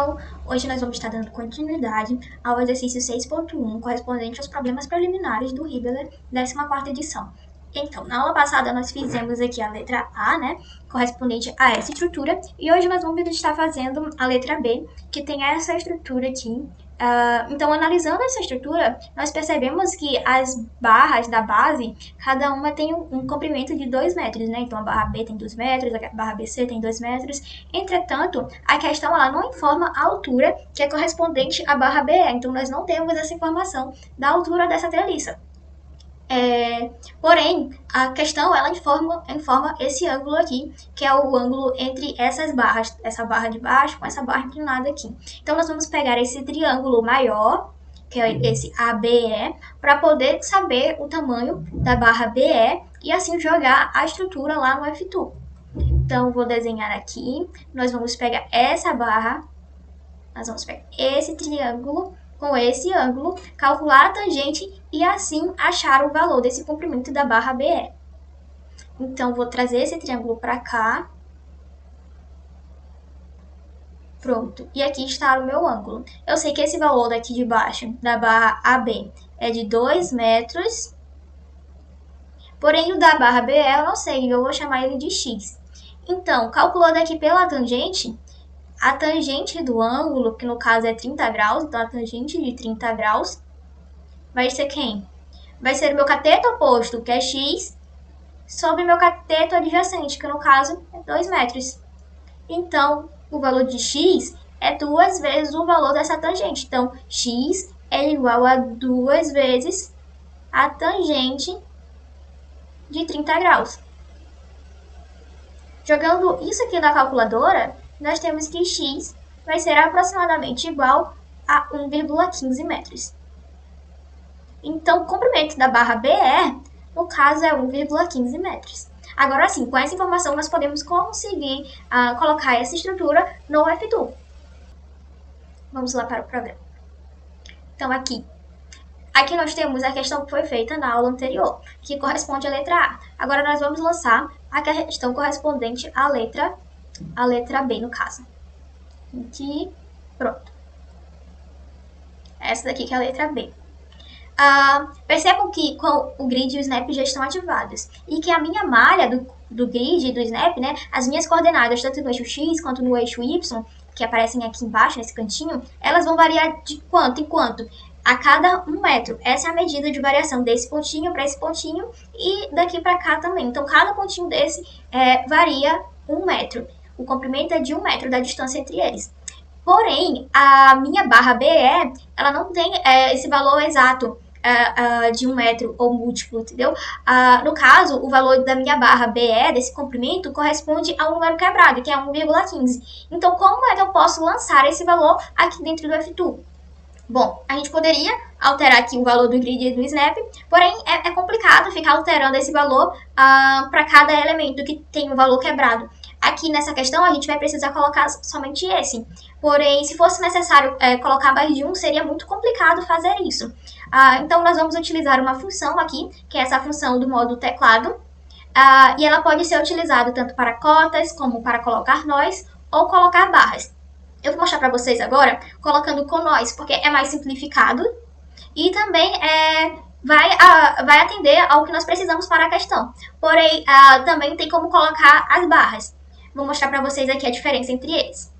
Então, hoje nós vamos estar dando continuidade ao exercício 6.1, correspondente aos problemas preliminares do Hibbeler, 14ª edição. Então, na aula passada nós fizemos aqui a letra A, né, correspondente a essa estrutura, e hoje nós vamos estar fazendo a letra B, que tem essa estrutura aqui. Então, analisando essa estrutura, nós percebemos que as barras da base, cada uma tem um comprimento de 2 metros, né? Então, a barra B tem 2 metros, a barra BC tem 2 metros. Entretanto, a questão ela não informa a altura que é correspondente à barra BE. Então, nós não temos essa informação da altura dessa treliça. Porém, a questão ela informa esse ângulo aqui, que é o ângulo entre essas barras, essa barra de baixo com essa barra inclinada aqui. Então, nós vamos pegar esse triângulo maior, que é esse ABE, para poder saber o tamanho da barra BE e assim jogar a estrutura lá no F2. Então, vou desenhar aqui, nós vamos pegar essa barra, nós vamos pegar esse triângulo com esse ângulo, calcular a tangente e assim achar o valor desse comprimento da barra BE. Então, vou trazer esse triângulo para cá. Pronto. E aqui está o meu ângulo. Eu sei que esse valor daqui de baixo, da barra AB, é de 2 metros. Porém, o da barra BE eu não sei, eu vou chamar ele de X. Então, calculando aqui pela tangente, a tangente do ângulo, que no caso é 30 graus, então a tangente de 30 graus vai ser quem? Vai ser o meu cateto oposto, que é x, sobre o meu cateto adjacente, que no caso é 2 metros. Então, o valor de x é 2 vezes o valor dessa tangente. Então, x é igual a 2 vezes a tangente de 30 graus. Jogando isso aqui na calculadora, nós temos que x vai ser aproximadamente igual a 1,15 metros. Então, o comprimento da barra BE, no caso, é 1,15 metros. Agora sim, com essa informação, nós podemos conseguir colocar essa estrutura no F2. Vamos lá para o programa. Então, aqui nós temos a questão que foi feita na aula anterior, que corresponde à letra A. Agora, nós vamos lançar a questão correspondente à letra B, no caso. Aqui, pronto. Essa daqui que é a letra B. Percebam que com o grid e o snap já estão ativados. E que a minha malha do grid e do snap, né, as minhas coordenadas, tanto no eixo X quanto no eixo Y, que aparecem aqui embaixo, nesse cantinho, elas vão variar de quanto em quanto? A cada 1 metro. Essa é a medida de variação desse pontinho para esse pontinho e daqui para cá também. Então, cada pontinho desse varia 1 metro. O comprimento é de 1 metro da distância entre eles. Porém, a minha barra BE, ela não tem esse valor exato de 1 metro ou múltiplo, entendeu? No caso, o valor da minha barra BE, desse comprimento, corresponde a um número quebrado, que é 1,15. Então, como é que eu posso lançar esse valor aqui dentro do F2? Bom, a gente poderia alterar aqui o valor do grid e do snap, porém é complicado ficar alterando esse valor para cada elemento que tem um valor quebrado. Aqui nessa questão a gente vai precisar colocar somente esse, porém se fosse necessário colocar mais de um, seria muito complicado fazer isso. Então nós vamos utilizar uma função aqui, que é essa função do modo teclado, e ela pode ser utilizada tanto para cotas como para colocar nós ou colocar barras. Eu vou mostrar para vocês agora colocando com nós, porque é mais simplificado e também vai atender ao que nós precisamos para a questão. Porém, também tem como colocar as barras. Vou mostrar para vocês aqui a diferença entre eles.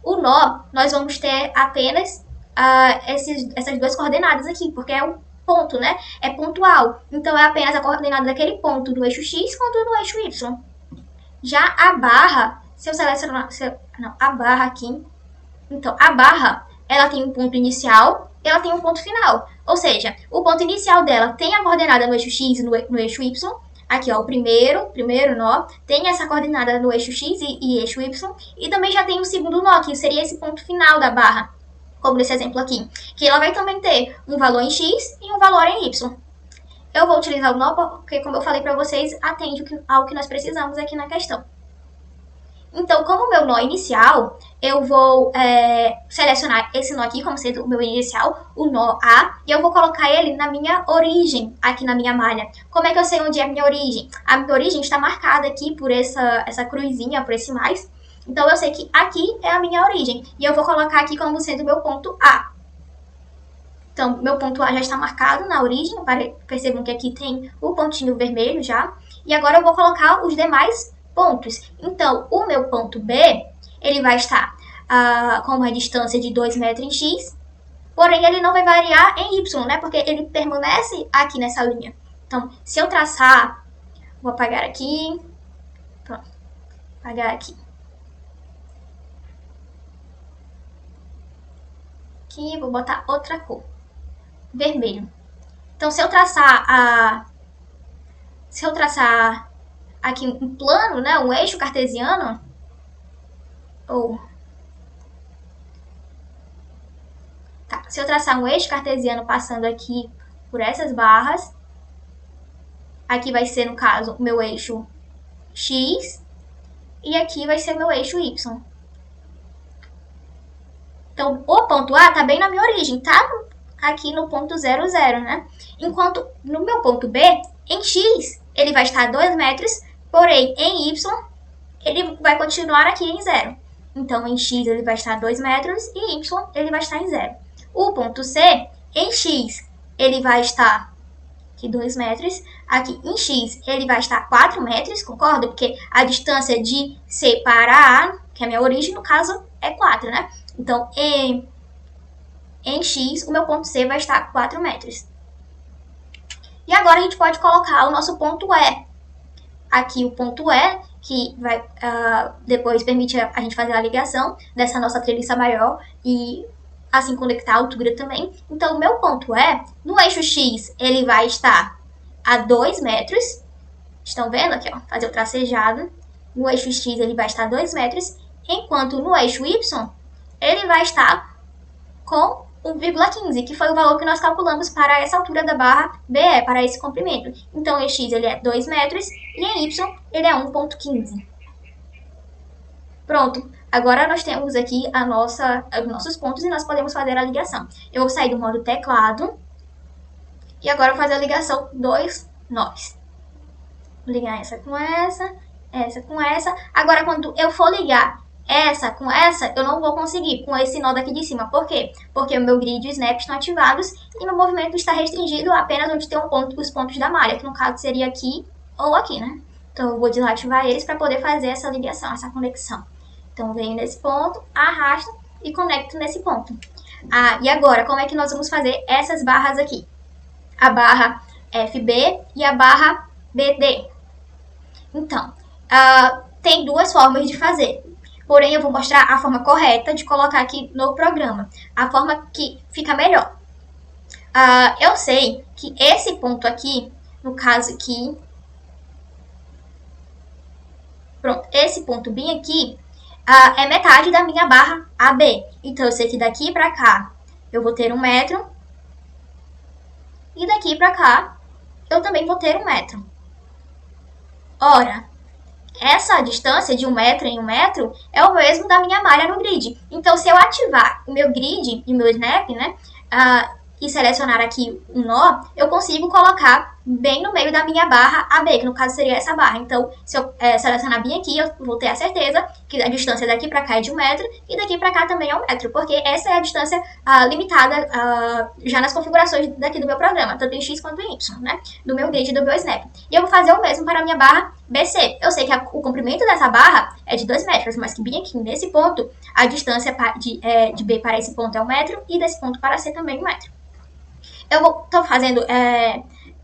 O nó, nós vamos ter apenas essas duas coordenadas aqui, porque é um ponto, né? É pontual. Então, é apenas a coordenada daquele ponto do eixo X quanto do eixo Y. Já a barra, se eu selecionar a barra aqui, então, a barra, ela tem um ponto inicial e ela tem um ponto final. Ou seja, o ponto inicial dela tem a coordenada no eixo X e no eixo Y. Aqui, ó, o primeiro nó tem essa coordenada no eixo X e eixo Y. E também já tem o segundo nó, que seria esse ponto final da barra, como nesse exemplo aqui. Que ela vai também ter um valor em X e um valor em Y. Eu vou utilizar o nó porque, como eu falei para vocês, atende ao que nós precisamos aqui na questão. Então, como o meu nó inicial, eu vou selecionar esse nó aqui como sendo o meu inicial, o nó A, e eu vou colocar ele na minha origem, aqui na minha malha. Como é que eu sei onde é a minha origem? A minha origem está marcada aqui por essa cruzinha, por esse mais. Então, eu sei que aqui é a minha origem. E eu vou colocar aqui como sendo o meu ponto A. Então, meu ponto A já está marcado na origem. Percebam que aqui tem o pontinho vermelho já. E agora eu vou colocar os demais pontos. Então, o meu ponto B, ele vai estar com uma distância de 2 metros em X. Porém, ele não vai variar em Y, né? Porque ele permanece aqui nessa linha. Então, se eu traçar, vou apagar aqui. Pronto, apagar aqui. Aqui, vou botar outra cor. Vermelho. Então, se eu traçar aqui um plano, né, um eixo cartesiano, se eu traçar um eixo cartesiano passando aqui por essas barras, aqui vai ser, no caso, o meu eixo X, e aqui vai ser o meu eixo Y. Então, o ponto A tá bem na minha origem, tá aqui no ponto 0, 0, né? Enquanto no meu ponto B, em X, ele vai estar a 2 metros, porém, em Y, ele vai continuar aqui em 0. Então, em X, ele vai estar a 2 metros e em Y, ele vai estar em 0. O ponto C, em X, ele vai estar aqui 2 metros. Aqui em X, ele vai estar 4 metros, concorda? Porque a distância de C para A, que é a minha origem, no caso, é 4, né? Então, em X, o meu ponto C vai estar 4 metros. E agora a gente pode colocar o nosso ponto E. Aqui o ponto E, que vai depois permite a gente fazer a ligação dessa nossa treliça maior e assim conectar a altura também. Então, o meu ponto E, no eixo X, ele vai estar a 2 metros. Estão vendo aqui, ó? Fazer o tracejado. No eixo X, ele vai estar a 2 metros. Enquanto no eixo Y, ele vai estar com 1,15, que foi o valor que nós calculamos para essa altura da barra BE, para esse comprimento. Então, em X ele é 2 metros e em Y ele é 1,15. Pronto, agora nós temos aqui os nossos pontos e nós podemos fazer a ligação. Eu vou sair do modo teclado e agora vou fazer a ligação dos nós. Vou ligar essa com essa com essa. Agora, quando eu for ligar essa com essa, eu não vou conseguir com esse nó daqui de cima. Por quê? Porque o meu grid e o snap estão ativados e meu movimento está restringido apenas onde tem os pontos da malha, que no caso seria aqui ou aqui, né? Então, eu vou desativar eles para poder fazer essa ligação, essa conexão. Então, venho nesse ponto, arrasto e conecto nesse ponto. E agora, como é que nós vamos fazer essas barras aqui? A barra FB e a barra BD. Então, tem duas formas de fazer. Porém, eu vou mostrar a forma correta de colocar aqui no programa. A forma que fica melhor. Eu sei que esse ponto aqui, no caso aqui... Pronto, esse ponto bem aqui é metade da minha barra AB. Então, eu sei que daqui pra cá eu vou ter 1 metro. E daqui pra cá eu também vou ter 1 metro. Ora, essa distância de 1 metro em 1 metro é o mesmo da minha malha no grid. Então, se eu ativar o meu grid e o meu snap, né, e selecionar aqui um nó, eu consigo colocar bem no meio da minha barra AB, que no caso seria essa barra. Então, se eu selecionar bem aqui, eu vou ter a certeza que a distância daqui para cá é de 1 metro e daqui para cá também é 1 metro, porque essa é a distância limitada já nas configurações daqui do meu programa, tanto em X quanto em Y, né, do meu grid e do meu snap. E eu vou fazer o mesmo para a minha barra BC. Eu sei que o comprimento dessa barra é de 2 metros, mas que bem aqui nesse ponto, a distância de B para esse ponto é 1 metro e desse ponto para C também 1 metro. Eu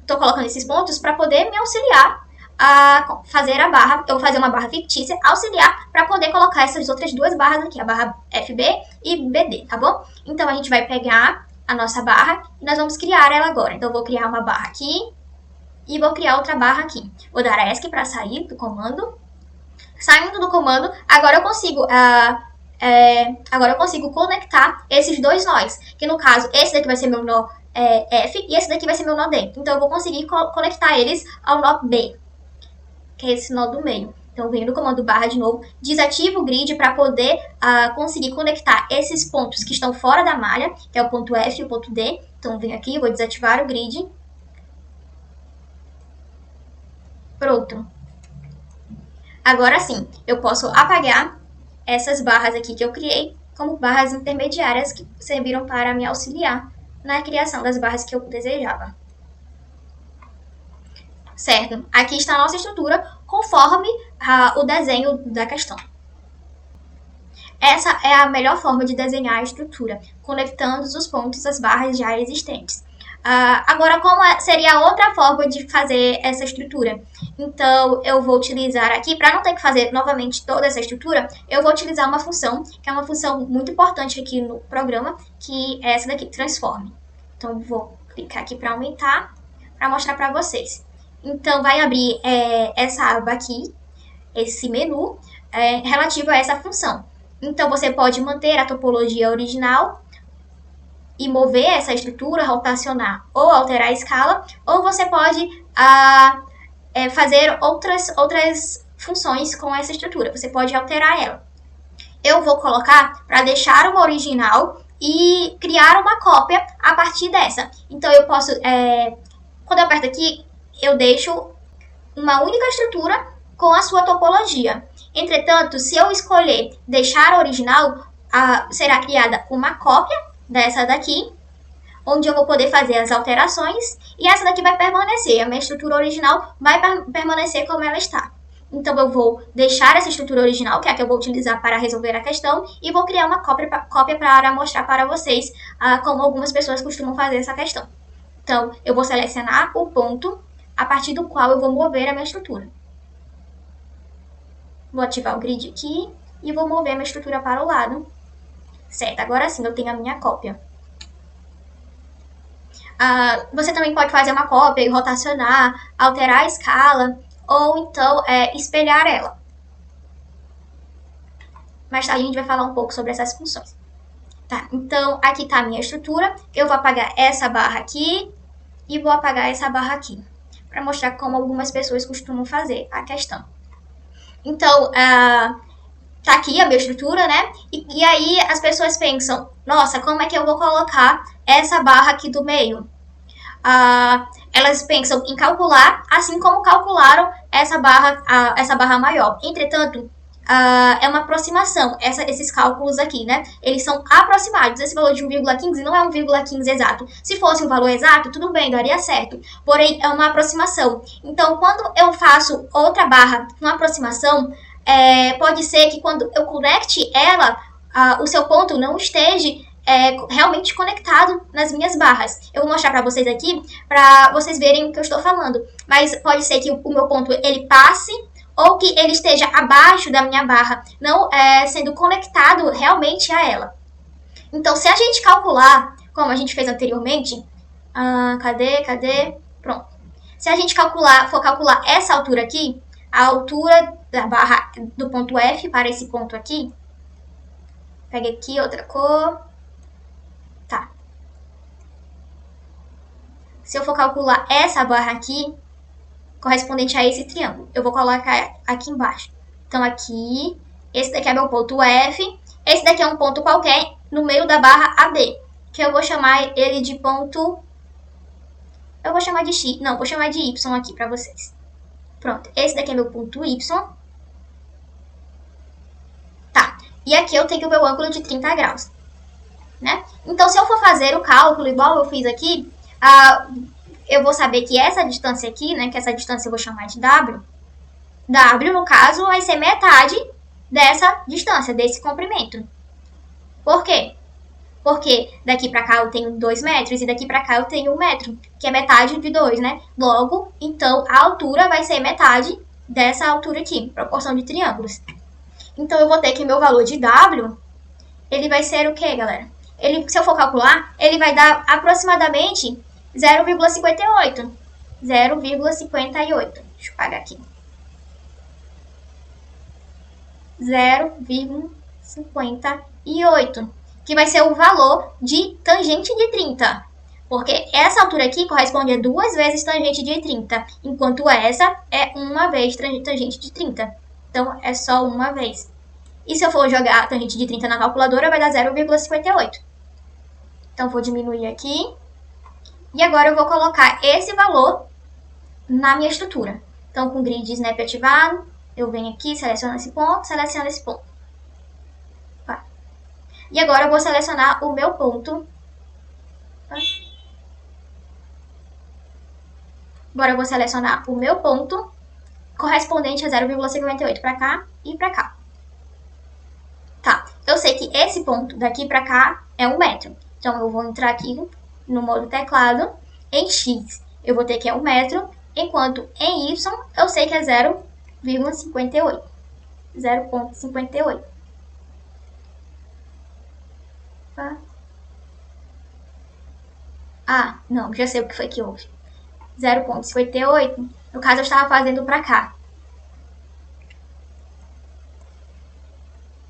tô colocando esses pontos para poder me auxiliar a fazer a barra. Eu vou fazer uma barra fictícia, auxiliar, para poder colocar essas outras duas barras aqui, a barra FB e BD, tá bom? Então, a gente vai pegar a nossa barra e nós vamos criar ela agora. Então, eu vou criar uma barra aqui e vou criar outra barra aqui. Vou dar ESC para sair do comando. Saindo do comando, agora eu consigo conectar esses dois nós, que no caso, esse daqui vai ser meu nó F e esse daqui vai ser meu nó D. Então, eu vou conseguir conectar eles ao nó B, que é esse nó do meio. Então, eu venho no comando barra de novo, desativo o grid para poder conseguir conectar esses pontos que estão fora da malha, que é o ponto F e o ponto D. Então, eu venho aqui, vou desativar o grid. Pronto. Agora sim, eu posso apagar essas barras aqui que eu criei como barras intermediárias que serviram para me auxiliar na criação das barras que eu desejava. Certo? Aqui está a nossa estrutura conforme o desenho da questão. Essa é a melhor forma de desenhar a estrutura, conectando os pontos das barras já existentes. Agora, como seria outra forma de fazer essa estrutura? Então, eu vou utilizar aqui, para não ter que fazer novamente toda essa estrutura, eu vou utilizar uma função, que é uma função muito importante aqui no programa, que é essa daqui, transforme. Então, vou clicar aqui para aumentar, para mostrar para vocês. Então, vai abrir essa aba aqui, esse menu, relativo a essa função. Então, você pode manter a topologia original e mover essa estrutura, rotacionar ou alterar a escala, ou você pode fazer outras funções com essa estrutura. Você pode alterar ela. Eu vou colocar para deixar uma original e criar uma cópia a partir dessa. Então, eu posso, quando eu aperto aqui, eu deixo uma única estrutura com a sua topologia. Entretanto, se eu escolher deixar a original, será criada uma cópia dessa daqui, onde eu vou poder fazer as alterações, e essa daqui vai permanecer. A minha estrutura original vai permanecer como ela está. Então, eu vou deixar essa estrutura original, que é a que eu vou utilizar para resolver a questão, e vou criar uma cópia para mostrar para vocês como algumas pessoas costumam fazer essa questão. Então, eu vou selecionar o ponto a partir do qual eu vou mover a minha estrutura. Vou ativar o grid aqui e vou mover a minha estrutura para o lado. Certo, agora sim eu tenho a minha cópia. Você também pode fazer uma cópia e rotacionar, alterar a escala, ou então espelhar ela. Mais tarde a gente vai falar um pouco sobre essas funções. Tá, então aqui está a minha estrutura. Eu vou apagar essa barra aqui e vou apagar essa barra aqui, para mostrar como algumas pessoas costumam fazer a questão. Então, tá aqui a minha estrutura, né? E aí as pessoas pensam, nossa, como é que eu vou colocar essa barra aqui do meio? Elas pensam em calcular, assim como calcularam essa barra maior. Entretanto, é uma aproximação, esses cálculos aqui, né? Eles são aproximados. Esse valor de 1,15 não é 1,15 exato. Se fosse um valor exato, tudo bem, daria certo. Porém, é uma aproximação. Então, quando eu faço outra barra com aproximação, pode ser que quando eu conecte ela, o seu ponto não esteja realmente conectado nas minhas barras. Eu vou mostrar para vocês aqui, para vocês verem o que eu estou falando. Mas pode ser que o meu ponto ele passe, ou que ele esteja abaixo da minha barra, não sendo conectado realmente a ela. Então, se a gente calcular, como a gente fez anteriormente, cadê? Pronto. Se a gente for calcular essa altura aqui, a altura da barra do ponto F para esse ponto aqui, pega aqui outra cor, tá. Se eu for calcular essa barra aqui, correspondente a esse triângulo, eu vou colocar aqui embaixo. Então, aqui, esse daqui é meu ponto F, esse daqui é um ponto qualquer no meio da barra AB, que eu vou chamar ele de ponto... Eu vou chamar de X, não, vou chamar de Y aqui para vocês. Pronto, esse daqui é meu ponto Y. Tá, e aqui eu tenho o meu ângulo de 30 graus, né? Então, se eu for fazer o cálculo igual eu fiz aqui, eu vou saber que essa distância aqui, né, que essa distância eu vou chamar de W, W, no caso, vai ser metade dessa distância, desse comprimento. Por quê? Porque daqui pra cá eu tenho 2 metros e daqui pra cá eu tenho 1 metro, que é metade de 2, né? Logo, então, a altura vai ser metade dessa altura aqui, proporção de triângulos. Então, eu vou ter que meu valor de W, ele vai ser o quê, galera? Se eu for calcular, ele vai dar aproximadamente 0,58. 0,58. Deixa eu pagar aqui. 0,58. Que vai ser o valor de tangente de 30. Porque essa altura aqui corresponde a 2 vezes tangente de 30. Enquanto essa é 1 vez tangente de 30. Então, é só 1 vez. E se eu for jogar a tangente de 30 na calculadora, vai dar 0,58. Então, vou diminuir aqui. E agora eu vou colocar esse valor na minha estrutura. Então, com o grid snap ativado, eu venho aqui, seleciono esse ponto. E agora eu vou selecionar o meu ponto. Agora eu vou selecionar o meu ponto correspondente a 0,58 para cá e para cá. Tá, eu sei que esse ponto daqui para cá é 1 metro. Então eu vou entrar aqui no modo teclado. Em X eu vou ter que é 1 metro, enquanto em Y eu sei que é 0,58. 0,58. Ah, não, já sei o que foi que houve. 0,58, no caso eu estava fazendo para cá.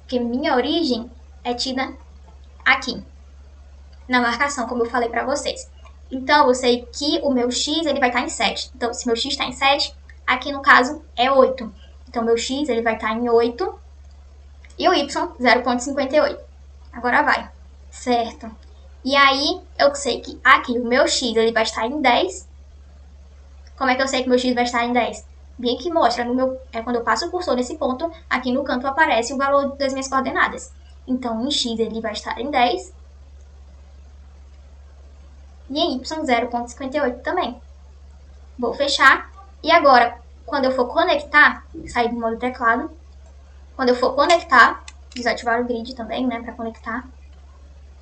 Porque minha origem é tida aqui, na marcação, como eu falei para vocês. Então, eu sei que o meu x ele vai estar em 7. Então, se meu x está em 7, aqui no caso é 8. Então, meu x ele vai estar em 8 e o y 0,58. Agora vai, certo? E aí, eu sei que aqui o meu x ele vai estar em 10. Como é que eu sei que meu x vai estar em 10? Bem que mostra, quando eu passo o cursor nesse ponto, aqui no canto aparece o valor das minhas coordenadas. Então, em x ele vai estar em 10. E em y 0,58 também. Vou fechar. E agora, quando eu for conectar, sair do modo teclado. Quando eu for conectar, desativar o grid também, né, para conectar.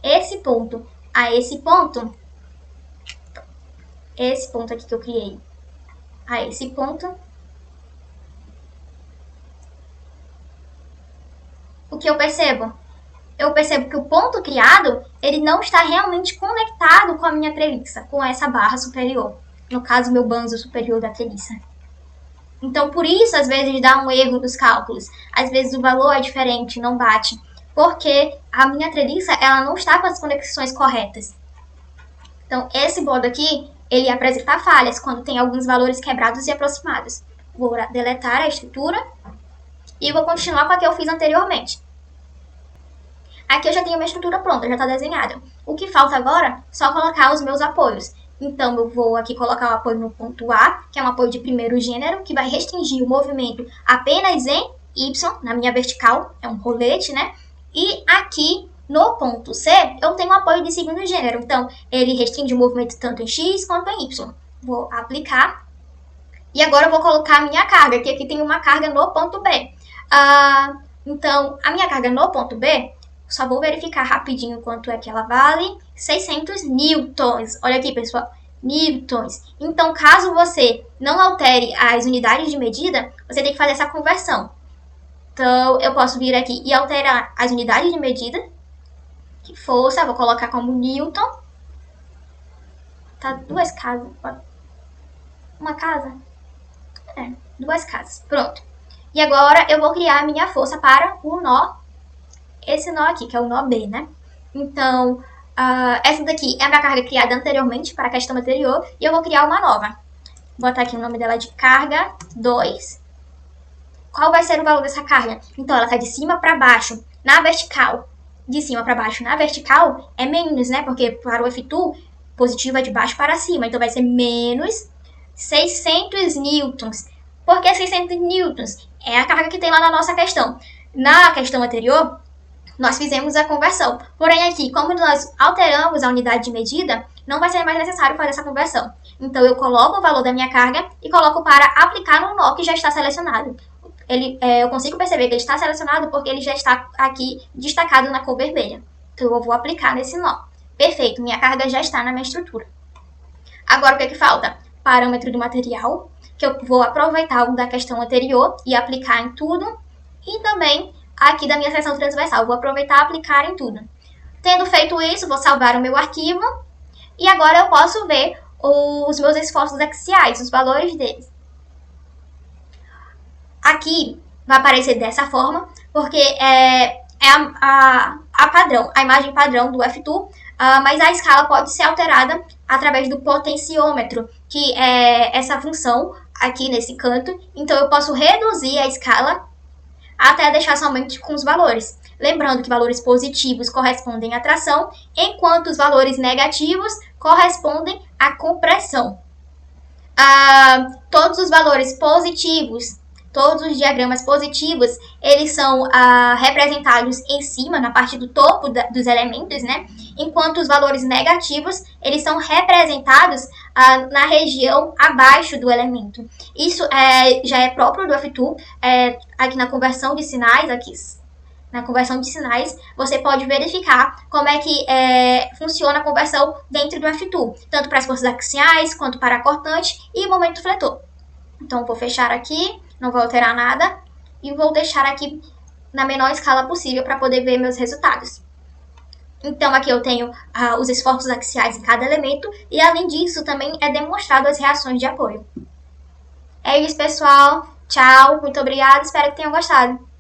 Esse ponto a esse ponto aqui que eu criei, a esse ponto, o que eu percebo? Eu percebo que o ponto criado, ele não está realmente conectado com a minha treliça, com essa barra superior. No caso, meu banzo superior da treliça. Então, por isso, às vezes, dá um erro nos cálculos. Às vezes, o valor é diferente, não bate. Porque a minha treliça, ela não está com as conexões corretas. Então, esse modo aqui, ele apresenta falhas quando tem alguns valores quebrados e aproximados. Vou deletar a estrutura e vou continuar com a que eu fiz anteriormente. Aqui eu já tenho minha estrutura pronta, já está desenhada. O que falta agora é só colocar os meus apoios. Então, eu vou aqui colocar o apoio no ponto A, que é um apoio de primeiro gênero, que vai restringir o movimento apenas em Y, na minha vertical, é um rolete, né? E aqui, no ponto C, eu tenho um apoio de segundo gênero. Então, ele restringe o movimento tanto em X quanto em Y. Vou aplicar. E agora eu vou colocar a minha carga, que aqui tem uma carga no ponto B. Então, a minha carga no ponto B, só vou verificar rapidinho quanto é que ela vale. 600 newtons. Olha aqui, pessoal. Newtons. Então, caso você não altere as unidades de medida, você tem que fazer essa conversão. Então, eu posso vir aqui e alterar as unidades de medida. Que força, vou colocar como newton. Tá, 2 casas. Uma casa? É, 2 casas. Pronto. E agora eu vou criar a minha força para o nó. Esse nó aqui, que é o nó B, né? Então, essa daqui é a minha carga criada anteriormente para a questão anterior. E eu vou criar uma nova. Vou botar aqui o nome dela de carga 2. Qual vai ser o valor dessa carga? Então, ela está de cima para baixo, na vertical. De cima para baixo na vertical é menos, né? Porque para o F2, positivo é de baixo para cima. Então, vai ser menos 600 newtons. Por que 600 newtons? É a carga que tem lá na nossa questão. Na questão anterior, nós fizemos a conversão. Porém, aqui, como nós alteramos a unidade de medida, não vai ser mais necessário fazer essa conversão. Então, eu coloco o valor da minha carga e coloco para aplicar no nó que já está selecionado. Eu consigo perceber que ele está selecionado porque ele já está aqui destacado na cor vermelha. Então, eu vou aplicar nesse nó. Perfeito, minha carga já está na minha estrutura. Agora, o que é que falta? Parâmetro do material, que eu vou aproveitar o da questão anterior e aplicar em tudo. E também aqui da minha seção transversal, vou aproveitar e aplicar em tudo. Tendo feito isso, vou salvar o meu arquivo. E agora eu posso ver os meus esforços axiais, os valores deles. Aqui vai aparecer dessa forma, porque é a padrão, a imagem padrão do F2, mas a escala pode ser alterada através do potenciômetro, que é essa função aqui nesse canto. Então, eu posso reduzir a escala até deixar somente com os valores. Lembrando que valores positivos correspondem à tração, enquanto os valores negativos correspondem à compressão. Todos os valores positivos todos os diagramas positivos, eles são representados em cima, na parte do topo dos elementos, né? Enquanto os valores negativos, eles são representados na região abaixo do elemento. Isso já é próprio do F2, aqui na conversão de sinais, você pode verificar como é que funciona a conversão dentro do F2, tanto para as forças axiais, quanto para a cortante e o momento fletor. Então, vou fechar aqui, não vou alterar nada, e vou deixar aqui na menor escala possível para poder ver meus resultados. Então, aqui eu tenho os esforços axiais em cada elemento, e além disso, também é demonstrado as reações de apoio. É isso, pessoal. Tchau, muito obrigada, espero que tenham gostado.